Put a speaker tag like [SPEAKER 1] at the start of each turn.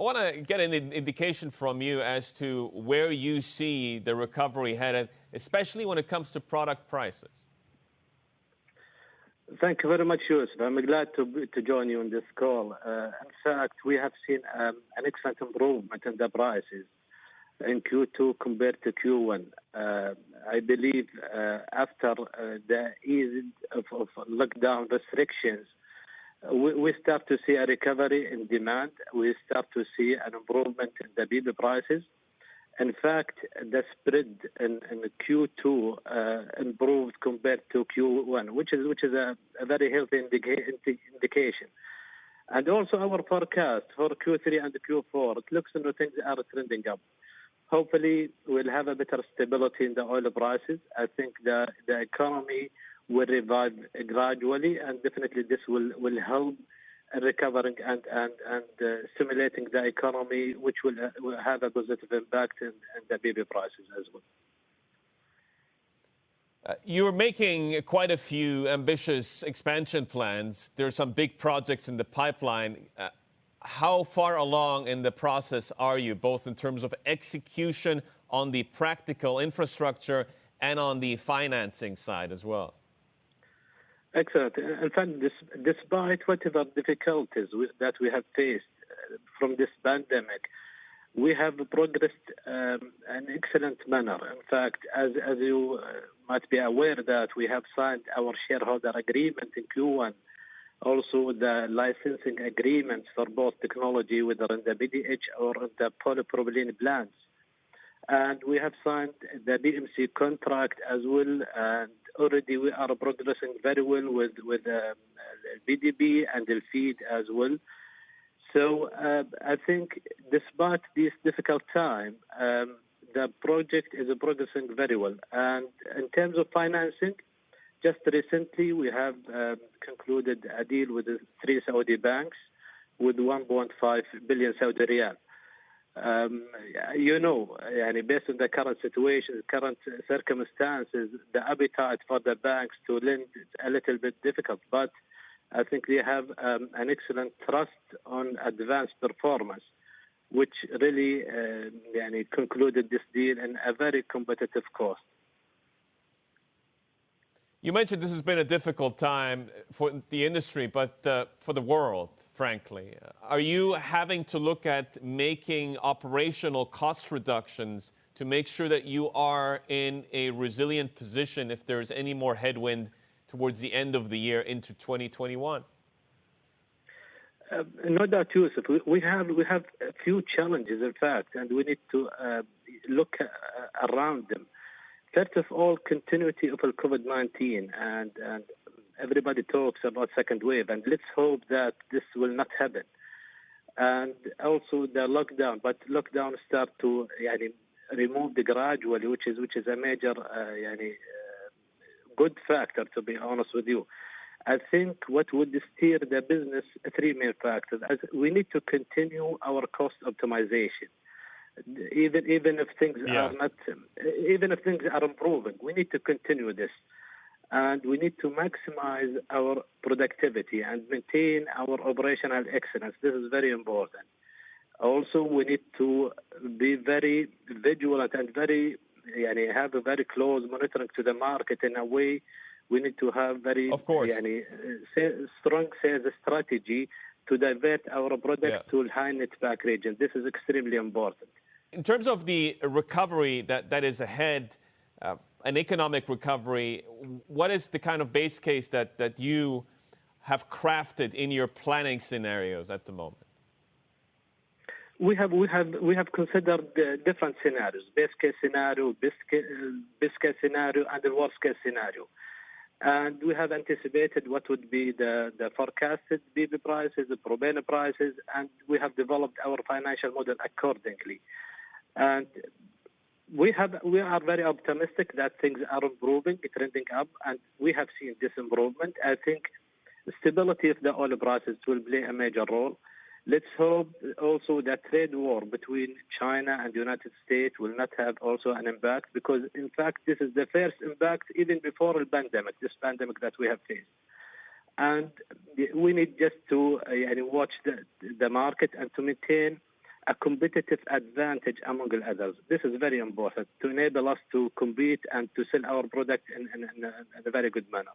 [SPEAKER 1] want to get an indication from you as to where you see the recovery headed, especially when it comes to product prices.
[SPEAKER 2] Thank you very much, Yusuf. I'm glad to join you on this call. In fact, we have seen an excellent improvement in the prices in Q2 compared to Q1. I believe after the ease of lockdown restrictions, we start to see a recovery in demand. We start to see an improvement in the BB prices. In fact, the spread in Q2 improved compared to Q1, which is a very healthy indication. And also our forecast for Q3 and Q4, it looks like things are trending up. Hopefully, we'll have a better stability in the oil prices. I think the economy will revive gradually, and definitely this will help recovering and stimulating the economy, which will have a positive impact in the BB prices as well.
[SPEAKER 1] You're making quite a few ambitious expansion plans. There are some big projects in the pipeline. How far along in the process are you, both in terms of execution on the practical infrastructure and on the financing side as well?
[SPEAKER 2] Excellent. In fact, despite whatever difficulties that we have faced from this pandemic, we have progressed an excellent manner. In fact, as you might be aware that we have signed our shareholder agreement in Q1, also the licensing agreements for both technology, whether in the BDH or in the polypropylene plants. And we have signed the BMC contract as well, and already we are progressing very well with BDB and the feed as well. So I think despite this difficult time, the project is progressing very well. And in terms of financing, just recently we have concluded a deal with the 3 Saudi banks with 1.5 billion Saudi riyal. Based on the current situation, current circumstances, the appetite for the banks to lend is a little bit difficult. But I think they have an excellent trust on advanced performance, which really concluded this deal in a very competitive cost.
[SPEAKER 1] You mentioned this has been a difficult time for the industry, but for the world, frankly. Are you having to look at making operational cost reductions to make sure that you are in a resilient position if there's any more headwind towards the end of the year into 2021?
[SPEAKER 2] No doubt, Yusuf. We have a few challenges, in fact, and we need to look around them. First of all, continuity of COVID-19, and everybody talks about second wave, and let's hope that this will not happen. And also the lockdown, but lockdown start to remove the gradually, which is a major good factor, to be honest with you. I think what would steer the business, 3 main factors. As we need to continue our cost optimization. Even if things are not, even if things are improving, we need to continue this, and we need to maximize our productivity and maintain our operational excellence. This is very important. Also, we need to be very vigilant and have a very close monitoring to the market. In a way, we need to have very strong sales strategy to divert our product to high netback region. This is extremely important.
[SPEAKER 1] In terms of the recovery that is ahead, an economic recovery, what is the kind of base case that you have crafted in your planning scenarios at the moment?
[SPEAKER 2] We have considered different scenarios: best case scenario, best case scenario, and the worst case scenario. And we have anticipated what would be the forecasted BB prices, the propane prices, and we have developed our financial model accordingly. And we are very optimistic that things are improving, trending up, and we have seen this improvement. I think stability of the oil prices will play a major role. Let's hope also that trade war between China and the United States will not have also an impact, because, in fact, this is the first impact even before the pandemic, this pandemic that we have faced. And we need just to watch the market and to maintain a competitive advantage among the others. This is very important to enable us to compete and to sell our product in a very good manner.